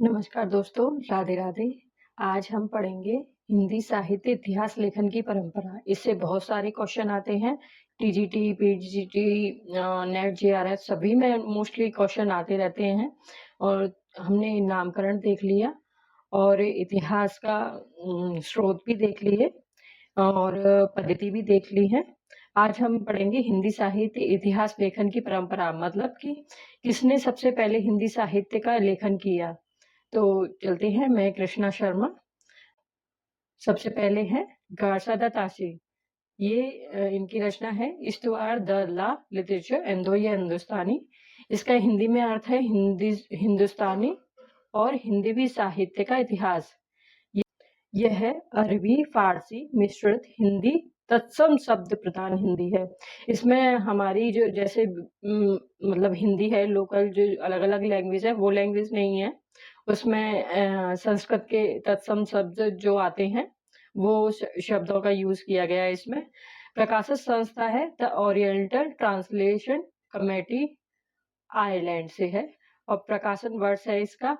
नमस्कार दोस्तों, राधे राधे। आज हम पढ़ेंगे हिंदी साहित्य इतिहास लेखन की परंपरा। इससे बहुत सारे क्वेश्चन आते हैं। टीजीटी, पीजीटी, नेट, जेआरएफ सभी में मोस्टली क्वेश्चन आते रहते हैं। और हमने नामकरण देख लिया और इतिहास का स्रोत भी देख लिए और पद्धति भी देख ली है। आज हम पढ़ेंगे हिंदी साहित्य इतिहास लेखन की परंपरा, मतलब कि किसने सबसे पहले हिंदी साहित्य का लेखन किया। तो चलते हैं, मैं कृष्णा शर्मा। सबसे पहले है गारसादा तासी। ये इनकी रचना है इस्तवार द ला लिटरेचर एंदोय हिंदुस्तानी। इसका हिंदी में अर्थ है हिंदुस्तानी और हिंदवी साहित्य का इतिहास। यह अरबी फारसी मिश्रित हिंदी तत्सम शब्द प्रधान हिंदी है। इसमें हमारी जो जैसे मतलब हिंदी है लोकल, जो अलग अलग लैंग्वेज है वो लैंग्वेज नहीं है। उसमें संस्कृत के तत्सम शब्द जो आते हैं वो शब्दों का यूज किया गया है इसमें। प्रकाशक संस्था है the oriental translation committee, Ireland से है। और प्रकाशन वर्ष है इसका।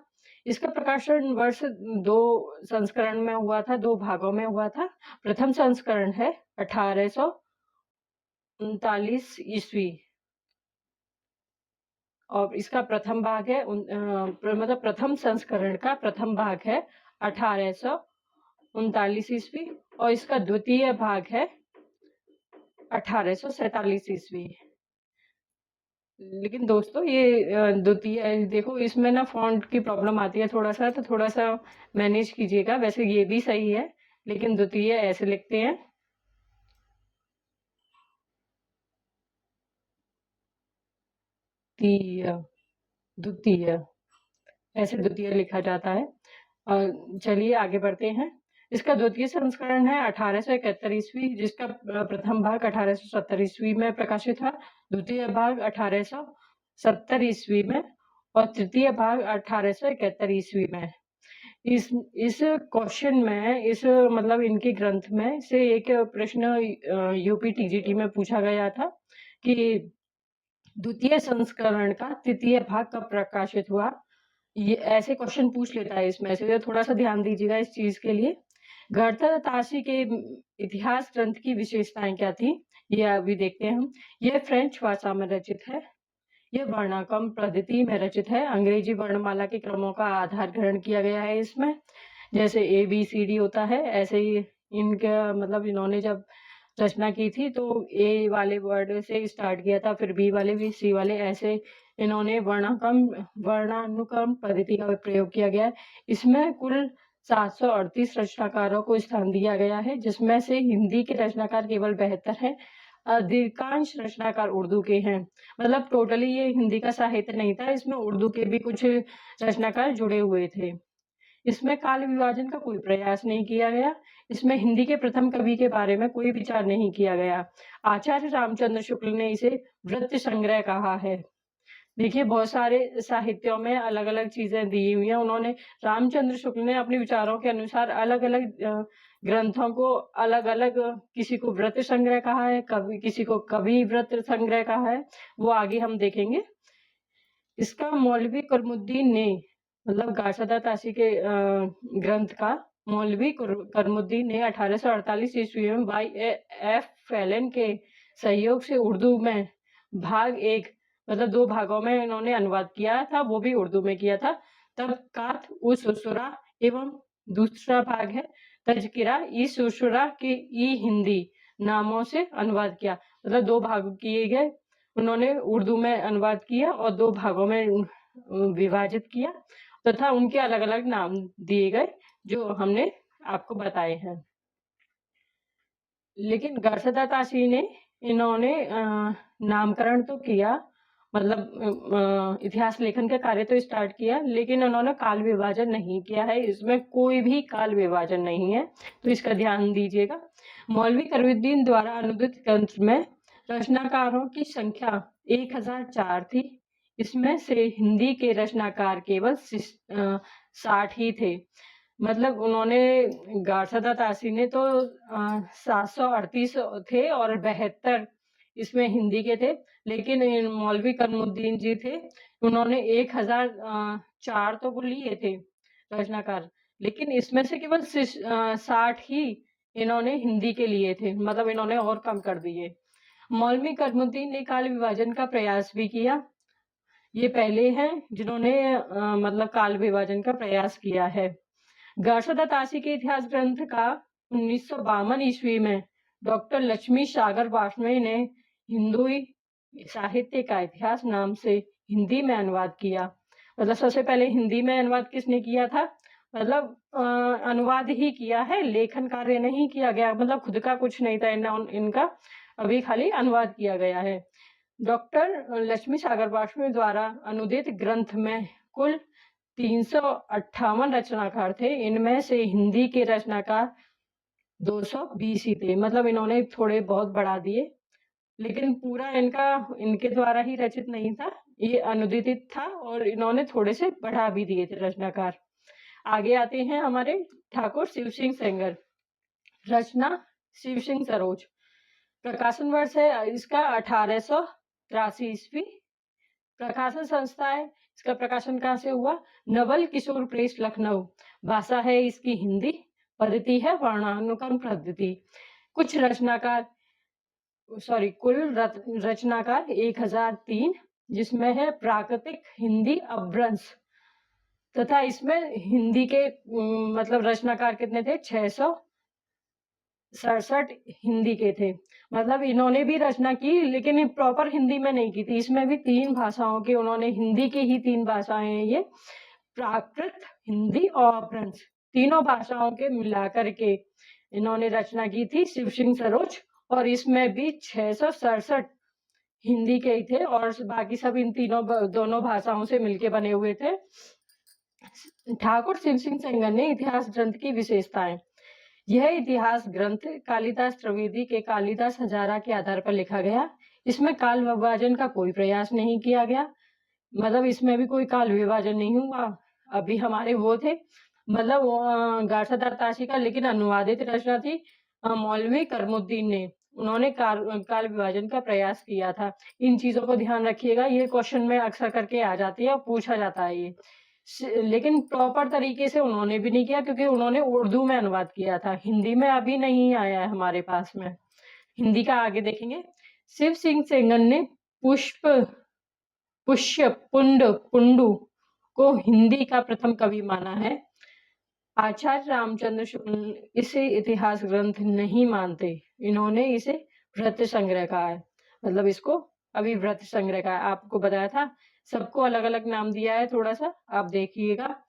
इसका प्रकाशन वर्ष 2 संस्करण में हुआ था, 2 भागों में हुआ था। प्रथम संस्करण है 1839 ईस्वी और इसका प्रथम भाग है मतलब प्रथम संस्करण का प्रथम भाग है 1839 ईस्वी और इसका द्वितीय भाग है 1847 ईस्वी। लेकिन दोस्तों ये द्वितीय देखो, इसमें ना फ़ॉन्ट की प्रॉब्लम आती है थोड़ा-सा, तो थोड़ा-सा मैनेज कीजिएगा। वैसे ये भी सही है, लेकिन द्वितीय ऐसे लिखते हैं। तीय, द्वितीय, ऐसे द्वितीय लिखा जाता है। चलिए आगे बढ़ते हैं। इसका द्वितीय संस्करण है 1871 ईस्वी, जिसका प्रथम भाग 1870 ईस्वी में प्रकाशित था, द्वितीय भाग 1870 ईस्वी में और तृतीय भाग 1871 ईस्वी में। इस क्वेश्चन में, इस मतलब इनके ग्रंथ में से एक प्रश्न यूपी टीजीटी में पूछा गया था कि द्वितीय संस्करण का तृतीय भाग कब प्रकाशित हुआ। ये ऐसे क्वेश्चन पूछ लेता है इसमें से, तो थोड़ा सा ध्यान दीजिएगा इस चीज के लिए। गढ़तल ताशी के इतिहास ग्रंथ की विशेषताएं क्या थी, ये अभी देखते हैं हम। यह फ्रेंच भाषा में रचित है। यह वर्णाक्रम पद्धति में रचित है। अंग्रेजी वर्णमाला के क्रमों का आधार ग्रहण किया गया है इसमें। जैसे ए बी सी डी होता है, ऐसे ही इनका मतलब इन्होंने जब रचना की थी तो ए वाले वर्ड से स्टार्ट किया था, फिर बी वाले, भी सी वाले, ऐसे इन्होंने वर्णानुक्रम पद्धति का प्रयोग किया गया है। इसमें कुल 738 रचनाकारों को स्थान दिया गया है, जिसमें से हिंदी के रचनाकार केवल 72 हैं। अधिकांश रचनाकार उर्दू के हैं। मतलब टोटली ये हिंदी का साहित्य नहीं था, इसमें उर्दू के भी कुछ रचनाकार जुड़े हुए थे। इसमें काल विभाजन का कोई प्रयास नहीं किया गया। इसमें हिंदी के प्रथम कवि के बारे में कोई विचार नहीं किया गया। आचार्य रामचंद्र शुक्ल ने इसे वृत्त संग्रह कहा है। देखिए, बहुत सारे साहित्यों में अलग-अलग चीजें दी हुई हैं। उन्होंने, रामचंद्र शुक्ल ने अपने विचारों के अनुसार अलग-अलग ग्रंथों को अलग-अलग, किसी को वृत्त संग्रह कहा है, कवि किसी को कवि वृत्त संग्रह कहा है, वो आगे हम देखेंगे। इसका मौलवी करमुद्दीन ने, मतलब गारसदा तासी के ग्रंथ का मौलवी करमुद्दीन ने 1848 ईस्वी में बाई एफ फैलन के सहयोग से उर्दू में भाग एक, मतलब 2 भागों में इन्होंने अनुवाद किया था, वो भी उर्दू में किया था। तबकात उस सुसुरा एवं दूसरा भाग है तज़किरा ई सुसुरा के ई हिंदी नामों से अनुवाद किया। मतलब 2 भाग किए गए, उन्होंने उर्दू में अनुवाद किया और 2 भागों में विभाजित किया तथा उनके अलग-अलग नाम दिए गए, जो हमने आपको बताए हैं। लेकिन गरसदा तासी ने, इन्होंने नामकरण तो किया, मतलब इतिहास लेखन का कार्य तो स्टार्ट किया, लेकिन उन्होंने काल विभाजन नहीं किया है। इसमें कोई भी काल विभाजन नहीं है, तो इसका ध्यान दीजिएगा। मौलवी करीमुद्दीन द्वारा अनुदित ग्रंथ में रचनाकारों की संख्या 1004 थी। इसमें से हिंदी के रचनाकार केवल 60 ही थे। मतलब उन्होंने, गारसदा तासी ने तो 738 थे और 72 इसमें हिंदी के थे, लेकिन मौलवी करीमुद्दीन जी थे, उन्होंने 1004 तो वो लिए थे रचनाकार, लेकिन इसमें से केवल 60 ही इन्होंने हिंदी के लिए थे, मतलब इन्होंने और कम कर दिए। मौलवी करीमुद्दीन ने काल विभाजन का प्रयास भी किया। ये पहले हैं जिन्होंने मतलब काल विभाजन का प्रयास किया है। गार्सदा ताशी के इतिहास ग्रंथ का 1952 ईस्वी में डॉक्टर लक्ष्मी सागर वार्ष्णेय ने हिंदुई साहित्य का इतिहास नाम से हिंदी में अनुवाद किया। मतलब सबसे पहले हिंदी में अनुवाद किसने किया था? मतलब अनुवाद ही किया है, लेखन कार्य नहीं किया गया, मतलब खुद का कुछ नहीं था इनका, अभी खाली अनुवाद किया गया है। डॉक्टर लक्ष्मी सागर वार्ष्णेय द्वारा अनुदित ग्रंथ में कुल 358 रचनाकार थे। इनमें से हिंदी के रचनाकार 220 ही थे, मतलब इन्होंने थोड़े बहुत बढ़ा दिए, लेकिन पूरा इनके द्वारा ही रचित नहीं था, ये अनुदित था और इन्होंने थोड़े से बढ़ा भी दिए थे रचनाकार। आगे आते हैं हमारे ठाकुर शिव सिंह सेंगर। रचना शिव सिंह सरोज। प्रकाशन वर्ष है इसका 1883 ईस्वी। प्रकाशन संस्था है, इसका प्रकाशन कहाँ से हुआ? नवल किशोर प्रेस लखनऊ। भाषा है इसकी हिंदी, पद्धति है वर्णानुक्रम पद्धति। कुछ रचनाकार कुल रचनाकार 1003, जिसमें है प्राकृतिक हिंदी अपभ्रंश, तथा इसमें हिंदी के मतलब रचनाकार कितने थे? 667 हिंदी के थे। मतलब इन्होंने भी रचना की, लेकिन प्रॉपर हिंदी में नहीं की थी। इसमें भी 3 भाषाओं के उन्होंने, हिंदी की ही 3 भाषाएं हैं ये, प्राकृत, हिंदी और अपभ्रंश, तीनों भाषाओं के मिलाकर के इन्होंने रचना की थी शिव सिंह सरोज, और इसमें भी 667 हिंदी के ही थे और बाकी सब इन दोनों भाषाओं से मिलके बने हुए थे। ठाकुर शिव सिंह सेंगर ने इतिहास ग्रंथ की विशेषताएं। यह इतिहास ग्रंथ कालिदास त्रिवेदी के कालिदास हजारा के आधार पर लिखा गया। इसमें काल विभाजन का कोई प्रयास नहीं किया गया, मतलब इसमें भी कोई काल विभाजन नहीं हुआ। अभी हमारे वो थे, मतलब गारसदा ताशी का, लेकिन अनुवादित रचना थी मौलवी करीमुद्दीन ने, उन्होंने काल विभाजन का प्रयास किया था। इन चीजों को ध्यान रखिएगा, ये क्वेश्चन में अक्सर करके आ जाती है और पूछा जाता है ये। लेकिन प्रॉपर तरीके से उन्होंने भी नहीं किया, क्योंकि उन्होंने उर्दू में अनुवाद किया था, हिंदी में अभी नहीं आया है हमारे पास में। हिंदी का आगे देखेंगे। शिव सिंह सेंगर ने पुष्य पुंडु को हिंदी का प्रथम कवि माना है। आचार्य रामचंद्र शुक्ल इसे इतिहास ग्रंथ नहीं मानते, इन्होंने इसे व्रत संग्रह कहा है, मतलब इसको अभी व्रत संग्रह का, आपको बताया था सबको अलग अलग नाम दिया है, थोड़ा सा आप देखिएगा।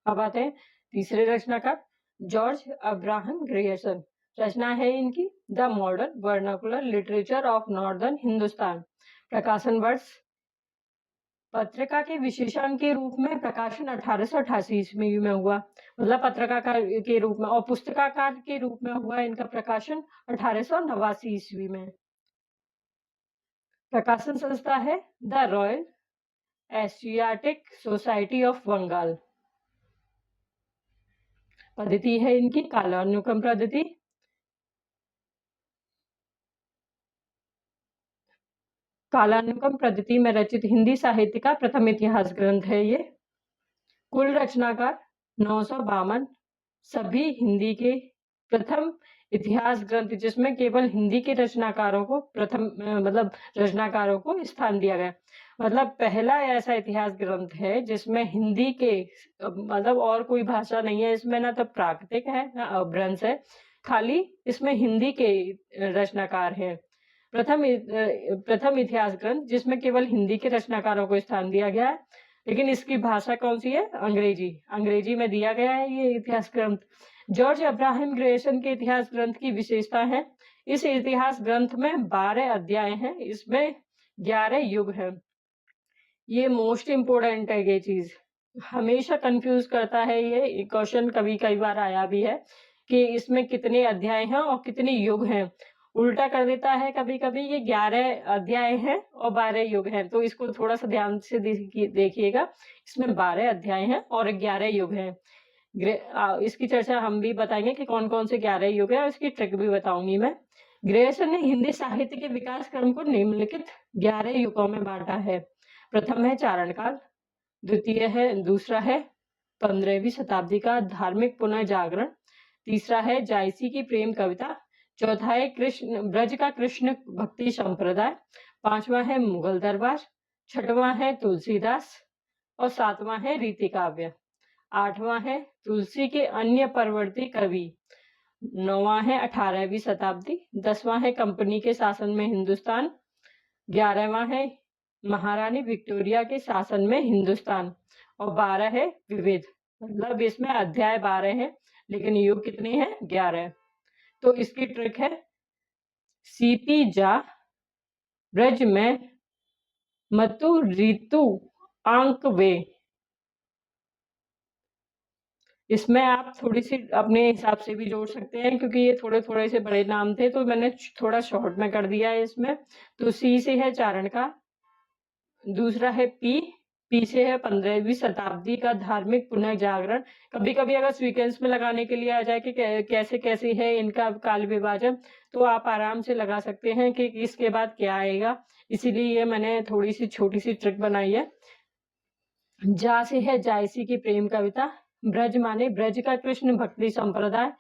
अब आते हैं तीसरे रचनाकार, जॉर्ज अब्राहम ग्रियर्सन। रचना है इनकी the modern vernacular literature of northern Hindustan. प्रकाशन वर्ष, पत्रिका के विशेषण के रूप में प्रकाशन 1888 ईस्वी में हुआ, मतलब पत्रिका के रूप में, और पुस्तकाकार के रूप में हुआ इनका प्रकाशन 1889 ईस्वी में। प्रकाशन संस्था है the Royal Asiatic Society of Bengal. पद्धति है इनकी कालानुक्रम पद्धति। कालानुक्रम पद्धति में रचित हिंदी साहित्य का प्रथम इतिहास ग्रंथ है ये। कुल रचनाकार 952, सभी हिंदी के प्रथम इतिहास ग्रंथ, जिसमें केवल हिंदी के रचनाकारों को मतलब रचनाकारों को स्थान दिया गया। मतलब पहला ऐसा इतिहास ग्रंथ है जिसमें हिंदी के मतलब और कोई भाषा नहीं है इसमें, ना तो प्राकृतिक है ना अपभ्रंश है, खाली इसमें हिंदी के रचनाकार हैं। प्रथम इतिहास ग्रंथ जिसमें केवल हिंदी के रचनाकारों को स्थान दिया गया है, लेकिन इसकी भाषा कौन सी है? अंग्रेजी में दिया गया है ये इतिहास ग्रंथ। जॉर्ज अब्राहम ग्रियर्सन के इतिहास ग्रंथ की विशेषता है, इस इतिहास ग्रंथ में 12 अध्याय हैं, इसमें 11 युग हैं। ये मोस्ट इम्पोर्टेंट है, ये चीज हमेशा कंफ्यूज करता है, ये क्वेश्चन कई बार आया भी है कि इसमें कितने अध्याय हैं और कितने युग हैं, उल्टा कर देता है कभी कभी। ये 11 अध्याय हैं और 12 युग हैं, तो इसको थोड़ा सा ध्यान से देखिएगा। इसमें 12 अध्याय हैं और 11 युग हैं। इसकी चर्चा हम भी बताएंगे कि कौन कौन से 11 युग है, और इसकी ट्रिक भी बताऊंगी मैं। ग्रेयर्सन ने हिंदी साहित्य के विकास क्रम को निम्नलिखित 11 युगों में बांटा है। प्रथम है चारण काल, दूसरा है 15वीं शताब्दी का धार्मिक पुनर्जागरण, तीसरा है जायसी की प्रेम कविता, चौथा है ब्रज का कृष्ण भक्ति संप्रदाय, पांचवा है मुगल दरबार, छठवां है तुलसीदास और सातवां है रीति काव्य, आठवां है तुलसी के अन्य परवर्ती कवि, नौवां है 18वीं शताब्दी, 10वां है कंपनी के शासन में हिंदुस्तान, 11वां है महारानी विक्टोरिया के शासन में हिंदुस्तान और 12 है विविध। मतलब इसमें अध्याय 12 है लेकिन युग कितने हैं? 11। तो इसकी ट्रिक है सीपी जा ब्रज में मतु ऋतु अंक वे। इसमें आप थोड़ी सी अपने हिसाब से भी जोड़ सकते हैं क्योंकि ये थोड़े थोड़े से बड़े नाम थे तो मैंने थोड़ा शॉर्ट में कर दिया है इसमें। तो सी से है चारण का, दूसरा है पी से है 15वीं शताब्दी का धार्मिक पुनर्जागरण। कभी कभी अगर सीक्वेंस में लगाने के लिए आ जाए कि कैसे कैसे है इनका काल विभाजन तो आप आराम से लगा सकते हैं कि इसके बाद क्या आएगा, इसीलिए ये मैंने थोड़ी सी छोटी सी ट्रिक बनाई है। जा से है जायसी की प्रेम कविता, ब्रज माने ब्रज का कृष्ण भक्ति संप्रदाय,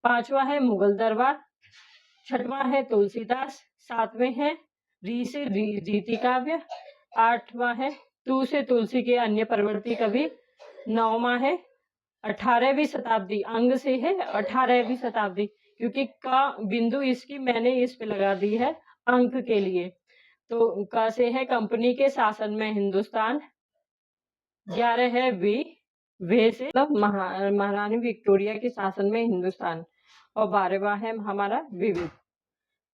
पांचवा है मुगल दरबार, छठवां है तुलसीदास, सातवें है री से रीति काव्य, आठवां है तू से तुलसी के अन्य परवर्ती कवि, नौवां है 18वीं शताब्दी, अंग से है 18वीं शताब्दी क्योंकि का बिंदु इसकी मैंने इस पे लगा दी है अंक के लिए। तो का से है कंपनी के शासन में हिंदुस्तान, 11 है वे से मतलब महारानी विक्टोरिया के शासन में हिंदुस्तान और 12वां है हमारा विविध।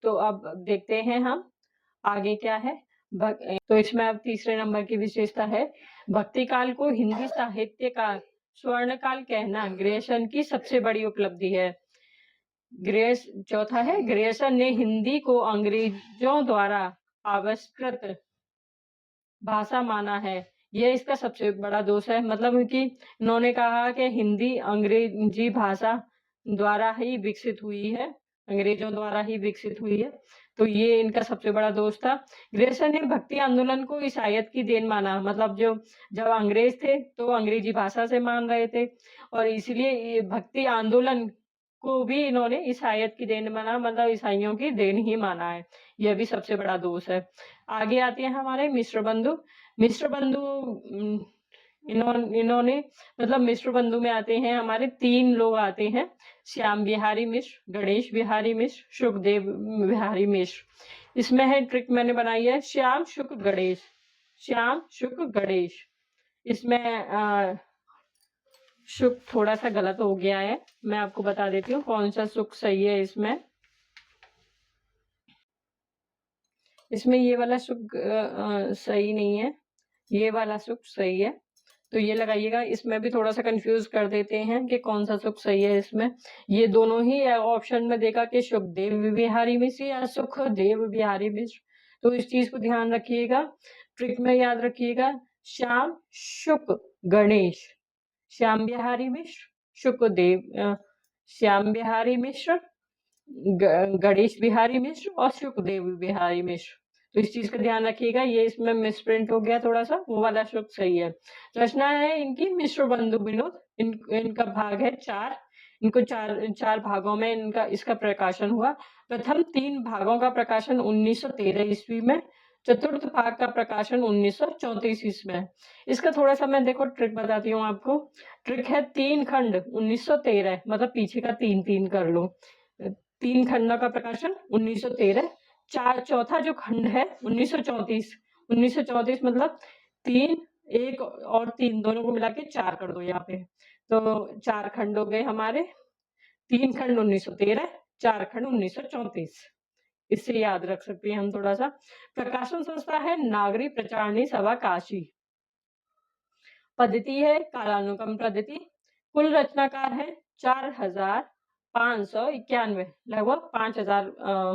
तो अब देखते हैं हम आगे क्या है। तो इसमें अब तीसरे नंबर की विशेषता है भक्ति काल को हिंदी साहित्य का स्वर्ण काल कहना ग्रेयर्सन की सबसे बड़ी उपलब्धि है। चौथा है ग्रेयर्सन ने हिंदी को अंग्रेजों द्वारा आविष्कृत भाषा माना है। यह इसका सबसे बड़ा दोष है, मतलब कि इन्होंने कहा कि हिंदी अंग्रेजी भाषा द्वारा ही विकसित हुई है, अंग्रेजों द्वारा ही विकसित हुई है, तो ये इनका सबसे बड़ा दोष था। ग्रेयर्सन ने भक्ति आंदोलन को ईसाईयत की देन माना, मतलब जब अंग्रेज थे तो अंग्रेजी भाषा से मान रहे थे और इसलिए ये भक्ति आंदोलन को भी इन्होंने ईसाईयत की देन माना, मतलब ईसाइयों की देन ही माना है, यह भी सबसे बड़ा दोष है। आगे आते हैं हमारे मिश्र बंधु। मिश्र बंधु इन्होंने मतलब मिश्र बंधु में आते हैं हमारे 3 लोग आते हैं, श्याम बिहारी मिश्र, गणेश बिहारी मिश्र, सुखदेव बिहारी मिश्र। इसमें है ट्रिक मैंने बनाई है श्याम शुक गणेश, श्याम शुक गणेश। इसमें शुक थोड़ा सा गलत हो गया है, मैं आपको बता देती हूँ कौन सा शुक सही है। इसमें ये वाला शुक सही नहीं है, ये वाला शुक सही है, तो ये लगाइएगा। इसमें भी थोड़ा सा कंफ्यूज कर देते हैं कि कौन सा सुख सही है। इसमें ये दोनों ही ऑप्शन में देखा कि सुखदेव बिहारी मिश्र या सुखदेव बिहारी मिश्र, तो इस चीज को ध्यान रखिएगा, ट्रिक में याद रखिएगा। श्याम शुक गणेश, श्याम बिहारी मिश्र, सुखदेव, श्याम बिहारी मिश्र, गणेश बिहारी मिश्र और सुखदेव बिहारी मिश्र, तो इस चीज का ध्यान रखिएगा। ये इसमें मिसप्रिंट हो गया थोड़ा सा, वो वाला शुक सही है। रचना है इनकी मिश्र बंधु विनोद, इनका भाग है 4, इनको चार भागों में इनका इसका प्रकाशन हुआ। प्रथम 3 भागों का प्रकाशन 1913 ईस्वी में, चतुर्थ भाग का प्रकाशन 1934 ईस्वी में। इसका थोड़ा सा मैं देखो ट्रिक बताती हूँ आपको। ट्रिक है 3 खंड 1913, मतलब पीछे का 3 कर लो, 3 खंडों का प्रकाशन 1913, चौथा जो खंड है 1934 मतलब 3, 1 और 3 दोनों को मिला के 4 कर दो यहाँ पे, तो 4 खंड हो गए हमारे, 3 खंड 1913, 4 खंड 1934, इससे याद रख सकते हैं हम थोड़ा सा। प्रकाशन संस्था है नागरी प्रचारणी सभा काशी, पद्धति है कालानुक्रम पद्धति, कुल रचनाकार है 4591, लगभग 5000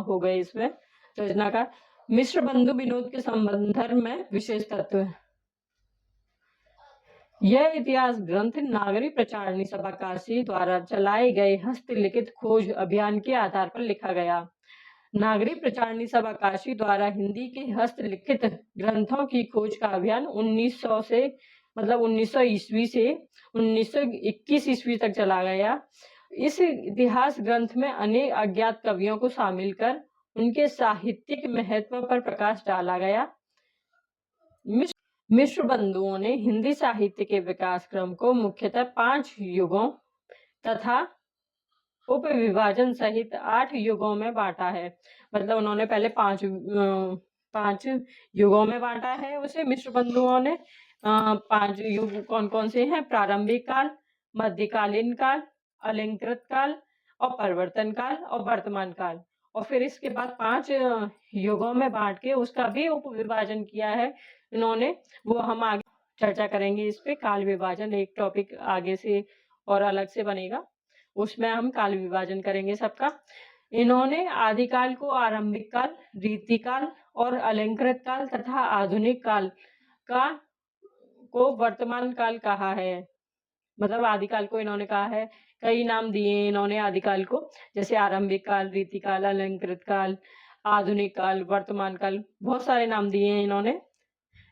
हो गए इसमें रचनाकार। मिश्र बंधु विनोद के संबंध में विशेष तत्व है। यह इतिहास ग्रंथ नागरी प्रचारणी सभा काशी द्वारा चलाए गए हस्तलिखित खोज अभियान के आधार पर लिखा गया। नागरी प्रचारणी सभा काशी द्वारा हिंदी के हस्तलिखित ग्रंथों की खोज का अभियान 1900 से 1900 ईस्वी से 1921 ईस्वी तक चला गया। इस इतिहास ग्रंथ में अनेक अज्ञात कवियों को शामिल कर उनके साहित्यिक महत्व पर प्रकाश डाला गया। मिश्र बंधुओं ने हिंदी साहित्य के विकास क्रम को मुख्यतः 5 युगों तथा उपविभाजन सहित 8 युगों में बांटा है। मतलब उन्होंने पहले 5 युगों में बांटा है उसे मिश्र बंधुओं ने। 5 युग कौन कौन से हैं? प्रारंभिक काल, मध्यकालीन काल, अलंकृत काल और परिवर्तन काल और वर्तमान काल। और फिर इसके बाद 5 युगों में बांट के उसका भी उपविभाजन किया है इन्होंने। वो हम आगे चर्चा करेंगे इस पे। काल विभाजन एक टॉपिक आगे से और अलग से बनेगा, उसमें हम काल विभाजन करेंगे सबका। इन्होंने आदिकाल को आरंभिक काल, रीतिकाल और अलंकृत काल तथा आधुनिक काल को वर्तमान काल कहा है। मतलब आदिकाल को इन्होंने कहा है, कई नाम दिए इन्होंने आदिकाल को, जैसे आरंभिक काल, रीतिकाल, अलंकृत काल, आधुनिक काल, वर्तमान काल, बहुत सारे नाम दिए हैं इन्होंने।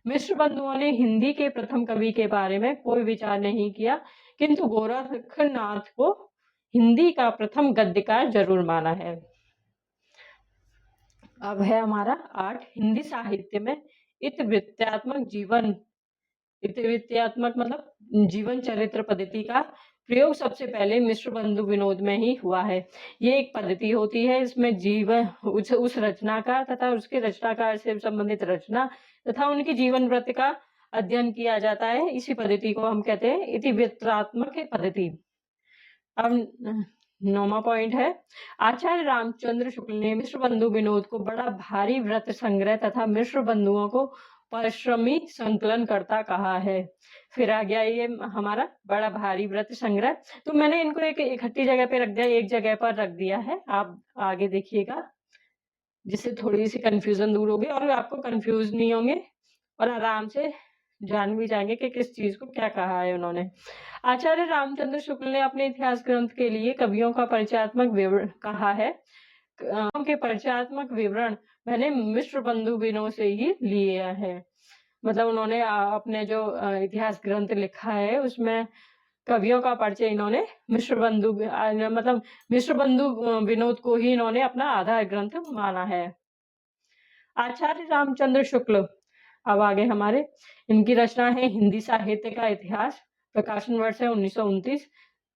मिश्र बंधुओं ने हिंदी के प्रथम कवि के बारे में कोई विचार नहीं किया, किंतु गोरखनाथ को हिंदी का प्रथम गद्यकार जरूर माना है। अब है हमारा 8 हिंदी साहित्य में इतिवृत्तात्मक मतलब जीवन चरित्र पद्धति का प्रयोग सबसे पहले मिश्र बंधु विनोद में ही हुआ है। ये एक पद्धति होती है, इसमें जीवन उस रचनाकार तथा उसके रचनाकार से संबंधित रचना तथा उनकी जीवन वृत्त का अध्ययन किया जाता है। इसी पद्धति को हम कहते हैं इतिवृत्तात्मक पद्धति। अब 9वां पॉइंट है, आचार्य रामचंद्र शुक्ल ने मिश्र बंधु विनोद को बड़ा भारी व्रत संग्रह तथा मिश्र बंधुओं को परिश्रमी संकलन करता कहा है। फिर आ गया ये हमारा बड़ा भारी व्रत संग्रह। तो मैंने इनको एक इकट्ठी जगह पे रख दिया, एक जगह पर रख दिया है, आप आगे देखिएगा, जिससे थोड़ी सी कंफ्यूजन दूर होगी और आपको कंफ्यूज नहीं होंगे और आराम से जान भी जाएंगे कि किस चीज को क्या कहा है उन्होंने। आचार्य रामचंद्र शुक्ल ने अपने इतिहास ग्रंथ के लिए कवियों का परिचयात्मक विवरण कहा है। के परिचयात्मक विवरण मैंने मिश्र बंधु विनोद से ही लिए है। मतलब उन्होंने अपने जो इतिहास ग्रंथ लिखा है उसमें कवियों का परिचय इन्होंने मिश्र बंधु विनोद को ही इन्होंने अपना आधार ग्रंथ माना है। आचार्य रामचंद्र शुक्ल, अब आगे हमारे इनकी रचना है हिंदी साहित्य का इतिहास। प्रकाशन वर्ष है 1929।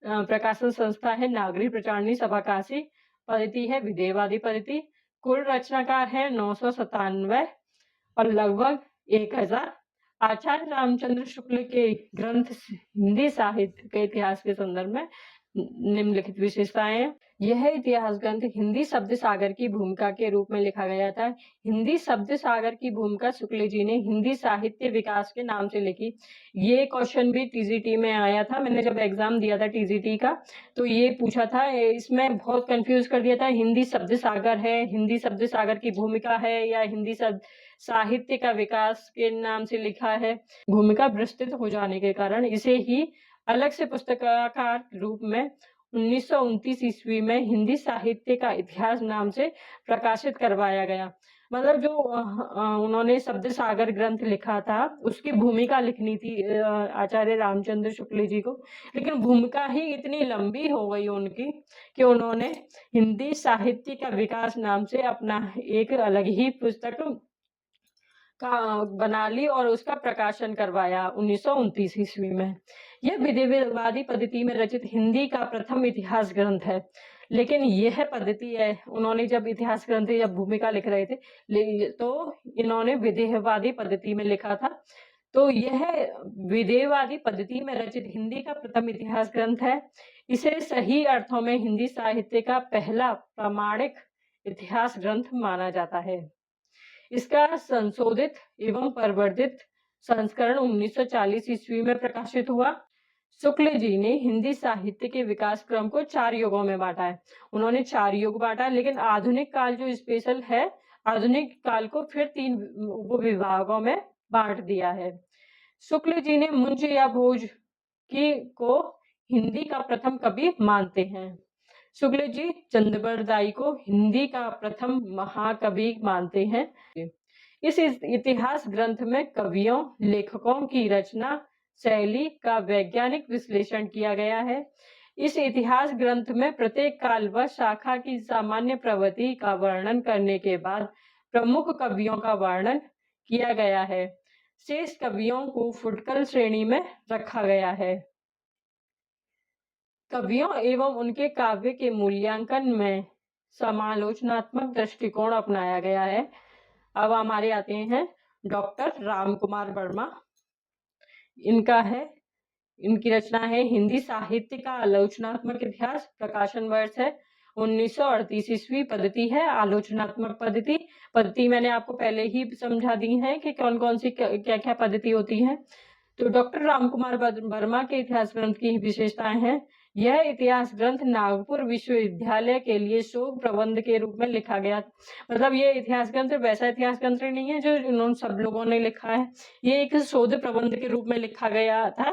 प्रकाशन संस्था है नागरी प्रचारणी सभा काशी। पद्धति है विधेयवादी पद्धति। कुल रचनाकार है 997 और लगभग 1000। आचार्य रामचंद्र शुक्ल के ग्रंथ हिंदी साहित्य के इतिहास के संदर्भ में निम्नलिखित विशेषताएं हैं। यह इतिहास ग्रंथ हिंदी शब्द सागर की भूमिका के रूप में लिखा गया था। हिंदी शब्द सागर की भूमिका शुक्ल जी ने हिंदी साहित्य विकास के नाम से लिखी। ये क्वेश्चन भी टीजीटी में आया था, मैंने जब एग्जाम दिया था टीजीटी का तो ये पूछा था, इसमें बहुत कंफ्यूज कर दिया था। हिंदी शब्द सागर है, हिंदी शब्द सागर की भूमिका है या हिंदी शब्द साहित्य का विकास के नाम से लिखा है। भूमिका विस्तृत हो जाने के कारण इसे ही अलग से पुस्तकाकार रूप में 1929 ईस्वी में हिंदी साहित्य का इतिहास नाम से प्रकाशित करवाया गया। मतलब जो उन्होंने शब्द सागर ग्रंथ लिखा था उसकी भूमिका लिखनी थी आचार्य रामचंद्र शुक्ल जी को, लेकिन भूमिका ही इतनी लंबी हो गई उनकी कि उन्होंने हिंदी साहित्य का विकास नाम से अपना एक अलग ही पुस्तक का बना ली और उसका प्रकाशन करवाया 1929 ईस्वी में। यह विधेयवादी पद्धति में रचित हिंदी का प्रथम इतिहास ग्रंथ है। लेकिन यह पद्धति है, उन्होंने जब इतिहास ग्रंथ या भूमिका लिख रहे थे तो इन्होंने विधेयवादी पद्धति में लिखा था। तो यह विधेयवादी पद्धति में रचित हिंदी का प्रथम इतिहास ग्रंथ है। इसे सही अर्थों में हिंदी साहित्य का पहला प्रामाणिक इतिहास ग्रंथ माना जाता है। इसका संशोधित एवं परिवर्धित संस्करण 1940 ईस्वी में प्रकाशित हुआ। शुक्ल जी ने हिंदी साहित्य के विकास क्रम को 4 युगों में बांटा है। उन्होंने 4 युग बांटा, लेकिन आधुनिक काल जो स्पेशल है, आधुनिक काल को फिर 3 उपविभागों में बांट दिया है। शुक्ल जी ने मुंज या भोज को हिंदी का प्रथम कवि मानते हैं। शुक्ल जी चंद्रबरदाई को हिंदी का प्रथम महाकवि मानते हैं। इस इतिहास ग्रंथ में कवियों लेखकों की रचना शैली का वैज्ञानिक विश्लेषण किया गया है। इस इतिहास ग्रंथ में प्रत्येक काल व शाखा की सामान्य प्रवृत्ति का वर्णन करने के बाद प्रमुख कवियों का वर्णन किया गया है। शेष कवियों को फुटकल श्रेणी में रखा गया है। कवियों एवं उनके काव्य के मूल्यांकन में समालोचनात्मक दृष्टिकोण अपनाया गया है। अब हमारे आते हैं डॉक्टर राम कुमार वर्मा। इनकी रचना है हिंदी साहित्य का आलोचनात्मक इतिहास। प्रकाशन वर्ष है 1938 ईस्वी। पद्धति है आलोचनात्मक पद्धति। पद्धति मैंने आपको पहले ही समझा दी है कि कौन कौन सी क्या क्या पद्धति होती है। तो डॉक्टर राम कुमार वर्मा के इतिहास ग्रंथ की विशेषताएं हैं। यह इतिहास ग्रंथ नागपुर विश्वविद्यालय के लिए शोध प्रबंध के रूप में लिखा गया। मतलब ये इतिहास ग्रंथ वैसा इतिहास ग्रंथ नहीं है जो उन्होंने सब लोगों ने लिखा है। ये एक शोध प्रबंध के रूप में लिखा गया था।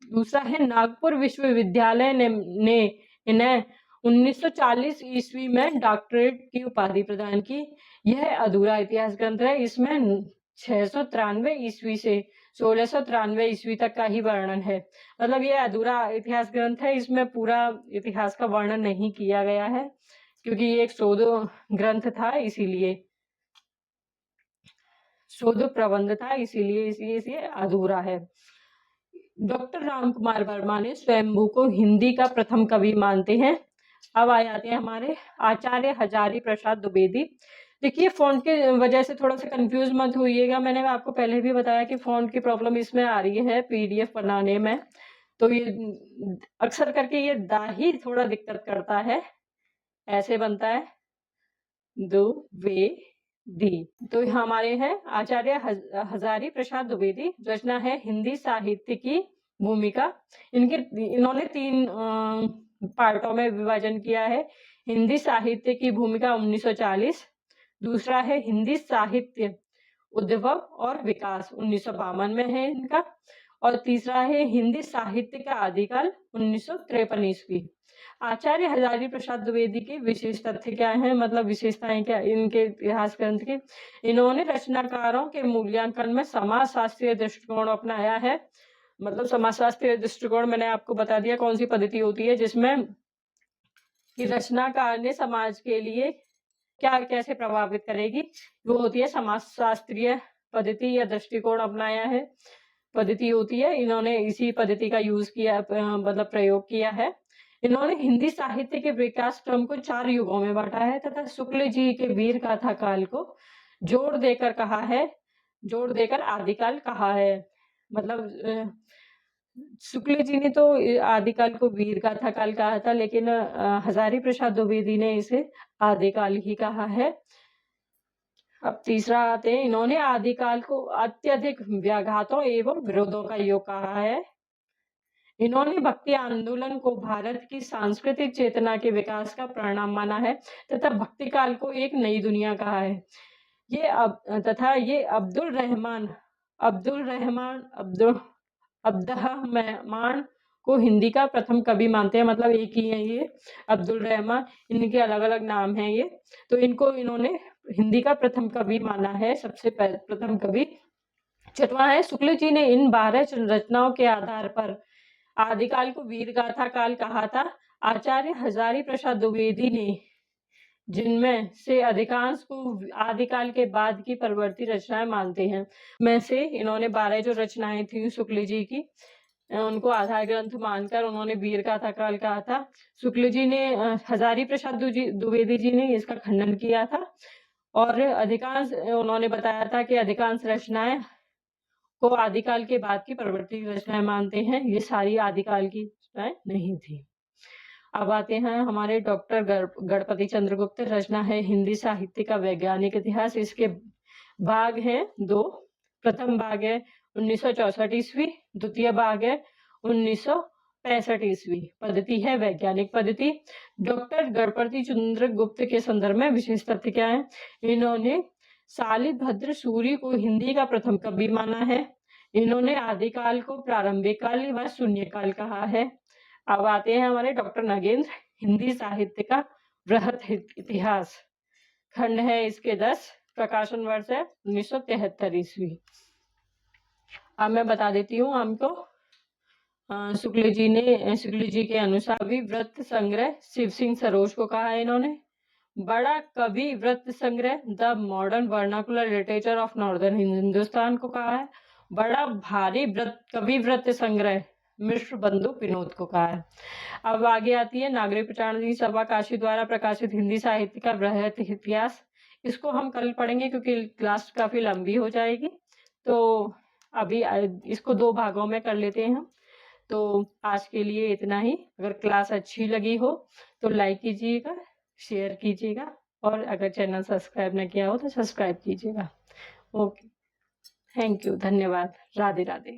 दूसरा है नागपुर विश्वविद्यालय ने इन्हें 1940 ईस्वी में डॉक्टरेट की उपाधि प्रदान की। यह अधूरा इतिहास ग्रंथ है। इसमें 693 ईस्वी से 1693 ईस्वी तक का ही वर्णन है। मतलब ये अधूरा इतिहास ग्रंथ है। इसमें पूरा इतिहास का वर्णन नहीं किया गया है क्योंकि ये एक शोध ग्रंथ था, इसीलिए शोध प्रबंध था, इसीलिए अधूरा है। डॉक्टर राम कुमार वर्मा ने स्वयंभू को हिंदी का प्रथम कवि मानते हैं। अब आ जाते हैं हमारे आचार्य हजारी प्रसाद द्विवेदी। देखिए फ़ॉन्ट की वजह से थोड़ा सा कंफ्यूज मत होइएगा। मैंने आपको पहले भी बताया कि फ़ॉन्ट की प्रॉब्लम इसमें आ रही है पीडीएफ बनाने में, तो ये अक्सर करके ये दा ही थोड़ा दिक्कत करता है। ऐसे बनता है द्विवेदी। तो हमारे हैं आचार्य हजारी प्रसाद द्विवेदी। रचना है हिंदी साहित्य की भूमिका। इन्होंने 3 पार्टों में विभाजन किया है। हिंदी साहित्य की भूमिका 1940, दूसरा है हिंदी साहित्य उद्भव और विकास 1952 में है इनका, और तीसरा है हिंदी साहित्य का आदिकाल 1953 ईस्वी। आचार्य हजारी प्रसाद द्विवेदी की विशेष तथ्य क्या है, मतलब विशेषताएं क्या इनके इतिहास ग्रंथ की। इन्होंने रचनाकारों के मूल्यांकन में समाज शास्त्रीय दृष्टिकोण अपनाया है। मतलब समाज शास्त्रीय दृष्टिकोण मैंने आपको बता दिया कौन सी पद्धति होती है जिसमें कि रचनाकार ने समाज के लिए क्या कैसे प्रभावित करेगी, वो होती है समाज शास्त्रीय पद्धति या दृष्टिकोण अपनाया है, पद्धति होती है। इन्होंने इसी पद्धति का यूज किया, मतलब प्रयोग किया है। इन्होंने हिंदी साहित्य के विकास क्रम को 4 युगों में बांटा है तथा शुक्ल जी के वीर गाथा काल को जोड़ देकर आदिकाल कहा है। मतलब शुक्ल जी ने तो आदिकाल को वीर गाथा काल कहा था, लेकिन हजारी प्रसाद द्विवेदी ने इसे आदिकाल ही कहा है। अब तीसरा आते हैं, इन्होंने आदिकाल को अत्यधिक व्याघातों एवं विरोधों का युग कहा है। इन्होंने भक्ति आंदोलन को भारत की सांस्कृतिक चेतना के विकास का परिणाम माना है तथा भक्ति काल को एक नई दुनिया कहा है। ये अब्दुर्रहमान को हिंदी का प्रथम कवि मानते हैं। मतलब एक ही है ये अब्दुल रहमान, इनके अलग अलग नाम हैं ये। तो इनको इन्होंने हिंदी का प्रथम कवि माना है, सबसे प्रथम कवि। छठवां है, शुक्ल जी ने इन 12 रचनाओं के आधार पर आदिकाल को वीर गाथा काल कहा था। आचार्य हजारी प्रसाद द्विवेदी ने जिनमें से अधिकांश को आदिकाल के बाद की परवर्ती रचनाएं मानते हैं। में से इन्होंने 12 जो रचनाएं थी शुक्ल जी की, उनको आधार ग्रंथ मानकर उन्होंने वीर गाथा काल कहा था। शुक्ल जी ने हजारी प्रसाद द्विवेदी जी ने इसका खंडन किया था और अधिकांश उन्होंने बताया था कि अधिकांश रचनाएं को आदिकाल के बाद की प्रवर्ती रचनाएं मानते हैं। ये सारी आदिकाल की रचनाएं नहीं थी। अब आते हैं हमारे डॉक्टर गणपति चंद्रगुप्त। रचना है हिंदी साहित्य का वैज्ञानिक इतिहास। इसके भाग हैं 2। प्रथम भाग है 1964 ईस्वी, द्वितीय भाग है 1965 ईस्वी। पद्धति है वैज्ञानिक पद्धति। डॉक्टर गणपति चंद्रगुप्त के संदर्भ में विशेष तथ्य क्या है, इन्होंने शालिभद्र सूरी को हिंदी का प्रथम कवि माना है। इन्होंने आदिकाल को प्रारंभिक काल व शून्यकाल कहा है। अब आते हैं हमारे डॉक्टर नगेंद्र, हिंदी साहित्य का बृहत इतिहास। खंड है इसके 10, प्रकाशन वर्ष है 1973 ईस्वी। अब मैं बता देती हूँ हमको। शुक्ल जी के अनुसार भी व्रत संग्रह शिव सिंह सरोज को कहा है इन्होंने। बड़ा कवि व्रत संग्रह the modern vernacular literature of northern Hindustan को कहा है। बड़ा भारी कवि व्रत संग्रह मिश्र बंधु विनोद को कहा है। अब आगे आती है नागरिक प्रचार सभा काशी द्वारा प्रकाशित हिंदी साहित्य का बृहत इतिहास। इसको हम कल पढ़ेंगे क्योंकि क्लास काफी लंबी हो जाएगी, तो अभी इसको 2 भागों में कर लेते हैं हम। तो आज के लिए इतना ही। अगर क्लास अच्छी लगी हो तो लाइक कीजिएगा, शेयर कीजिएगा और अगर चैनल सब्सक्राइब न किया हो तो सब्सक्राइब कीजिएगा। ओके, थैंक यू, धन्यवाद, राधे राधे।